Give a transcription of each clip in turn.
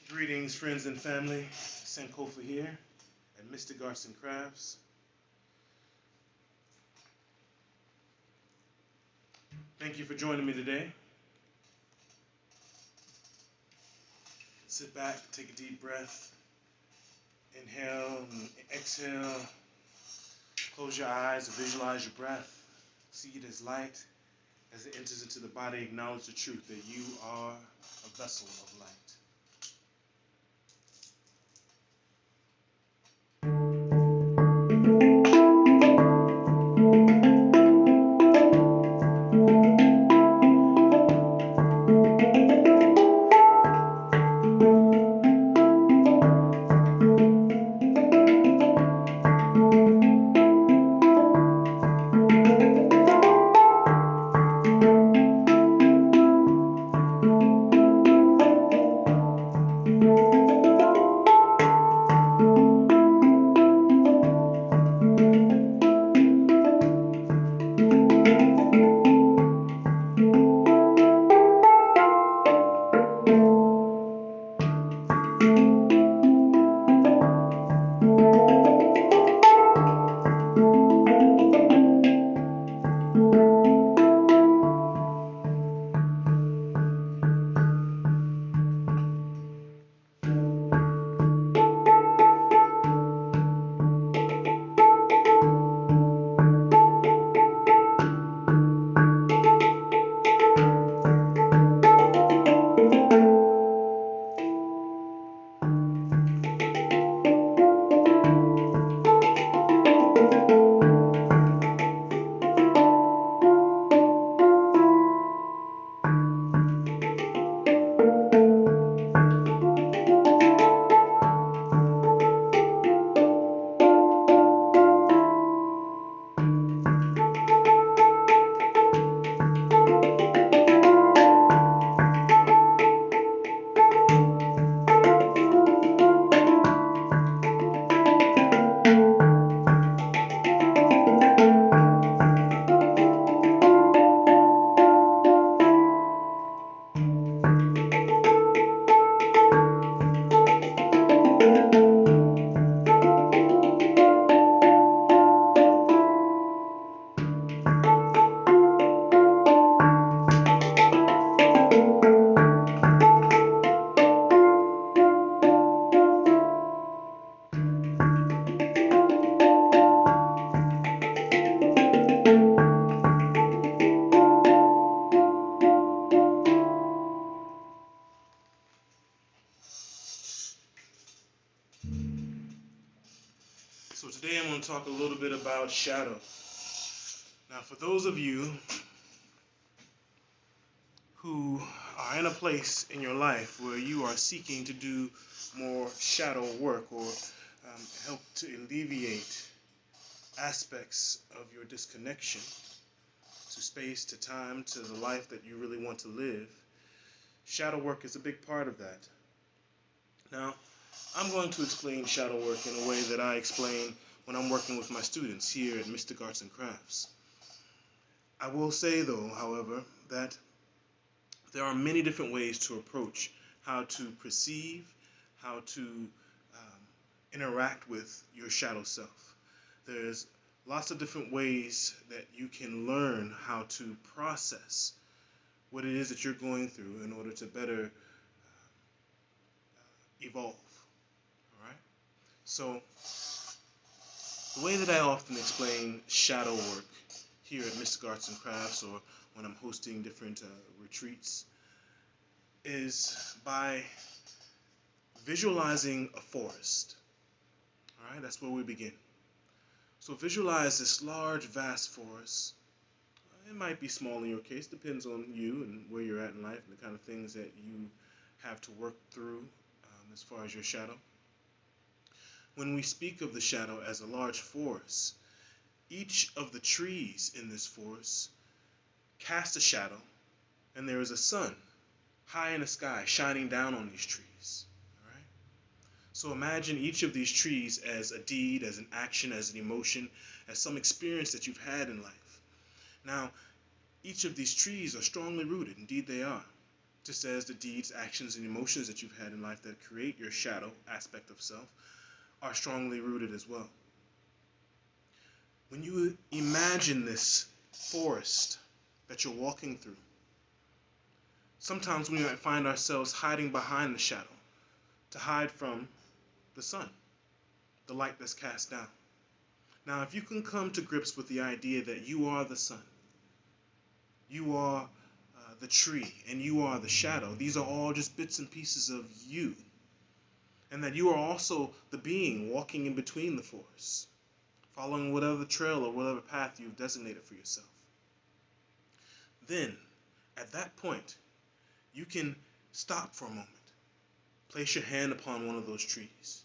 Greetings, friends and family. Sankofa here at Mystic Arts and Crafts. Thank you for joining me today. Sit back, take a deep breath, inhale and exhale. Close your eyes and visualize your breath. See it as light. As it enters into the body, acknowledge the truth that you are a vessel of light. So today I'm going to talk a little bit about shadow. Now, for those of you who are in a place in your life where you are seeking to do more shadow work or help to alleviate aspects of your disconnection to space, to time, to the life that you really want to live, shadow work is a big part of that. Now, I'm going to explain shadow work in a way that I explain when I'm working with my students here at Mystic Arts and Crafts. I will say, though, however, that there are many different ways to approach how to perceive, how to interact with your shadow self. There's lots of different ways that you can learn how to process what it is that you're going through in order to better evolve. All right? So, the way that I often explain shadow work here at Mystic Arts and Crafts or when I'm hosting different retreats is by visualizing a forest. All right, that's where we begin. So visualize this large, vast forest. It might be small in your case, depends on you and where you're at in life and the kind of things that you have to work through as far as your shadow. When we speak of the shadow as a large forest, each of the trees in this forest cast a shadow, and there is a sun high in the sky shining down on these trees. All right? So imagine each of these trees as a deed, as an action, as an emotion, as some experience that you've had in life. Now, each of these trees are strongly rooted, indeed they are, just as the deeds, actions, and emotions that you've had in life that create your shadow aspect of self are strongly rooted as well. When you imagine this forest that you're walking through, sometimes we might find ourselves hiding behind the shadow to hide from the sun, the light that's cast down. Now, if you can come to grips with the idea that you are the sun, you are the tree, and you are the shadow, these are all just bits and pieces of you, and that you are also the being walking in between the forest, following whatever trail or whatever path you've designated for yourself. Then, at that point, you can stop for a moment, place your hand upon one of those trees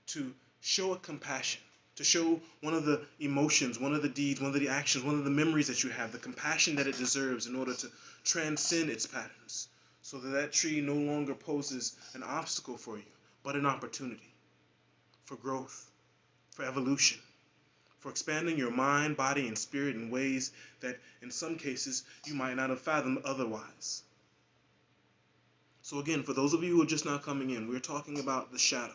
to show it compassion, to show one of the emotions, one of the deeds, one of the actions, one of the memories that you have, the compassion that it deserves in order to transcend its patterns, so that that tree no longer poses an obstacle for you, but an opportunity for growth, for evolution, for expanding your mind, body, and spirit in ways that in some cases you might not have fathomed otherwise. So again, for those of you who are just now coming in, we're talking about the shadow.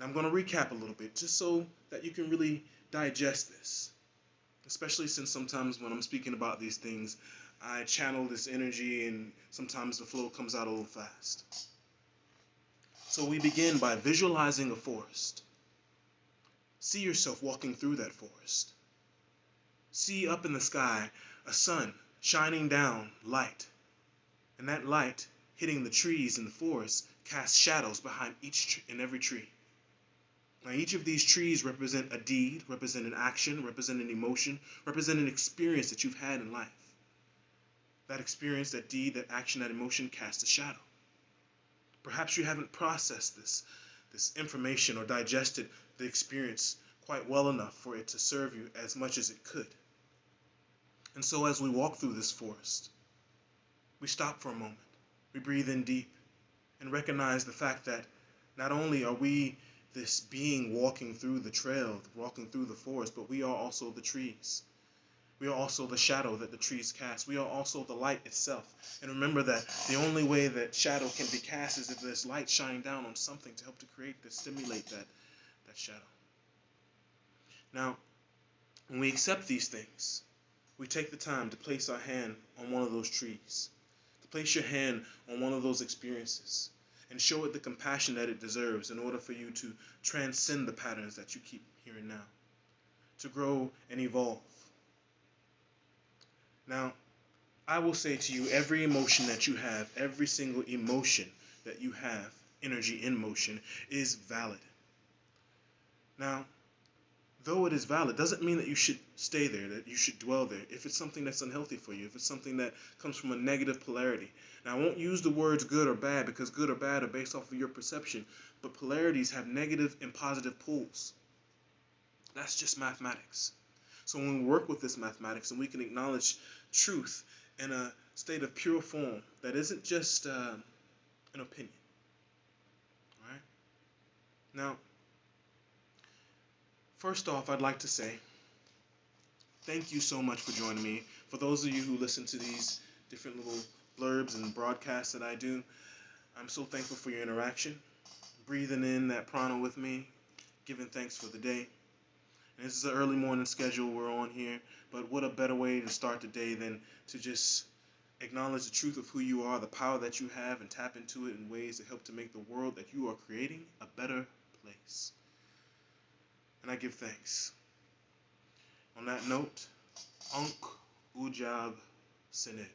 Now I'm going to recap a little bit just so that you can really digest this, especially since sometimes when I'm speaking about these things, I channel this energy and sometimes the flow comes out a little fast. So we begin by visualizing a forest. See yourself walking through that forest. See up in the sky a sun shining down light, and that light hitting the trees in the forest casts shadows behind each and every tree. Now each of these trees represent a deed, represent an action, represent an emotion, represent an experience that you've had in life. That experience, that deed, that action, that emotion casts a shadow. Perhaps you haven't processed this information or digested the experience quite well enough for it to serve you as much as it could. And so as we walk through this forest, we stop for a moment, we breathe in deep, and recognize the fact that not only are we this being walking through the trail, walking through the forest, but we are also the trees. We are also the shadow that the trees cast. We are also the light itself. And remember that the only way that shadow can be cast is if there's light shining down on something to help to create, to stimulate that shadow. Now, when we accept these things, we take the time to place our hand on one of those trees, to place your hand on one of those experiences, and show it the compassion that it deserves in order for you to transcend the patterns that you keep hearing now, to grow and evolve. Now, I will say to you, every emotion that you have, every single emotion that you have, energy in motion, is valid. Now, though it is valid, doesn't mean that you should stay there, that you should dwell there. If it's something that's unhealthy for you, if it's something that comes from a negative polarity. Now, I won't use the words good or bad because good or bad are based off of your perception, but polarities have negative and positive poles. That's just mathematics. So when we work with this mathematics and we can acknowledge truth in a state of pure form that isn't just an opinion. All right? Now, first off, I'd like to say thank you so much for joining me. For those of you who listen to these different little blurbs and broadcasts that I do, I'm so thankful for your interaction, breathing in that prana with me, giving thanks for the day. And this is an early morning schedule we're on here, but what a better way to start the day than to just acknowledge the truth of who you are, the power that you have, and tap into it in ways that help to make the world that you are creating a better place. And I give thanks. On that note, Ankh Ujab Seneb.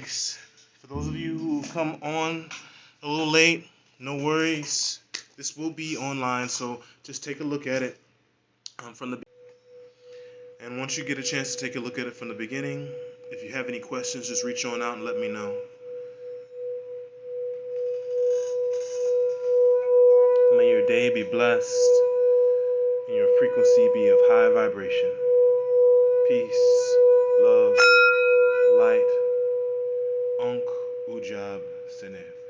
Thanks. For those of you who come on a little late, no worries. This will be online, so just take a look at it from the. And once you get a chance to take a look at it from the beginning, if you have any questions, just reach on out and let me know. May your day be blessed and your frequency be of high vibration. Peace, love, light. Ankh Ujab Senef.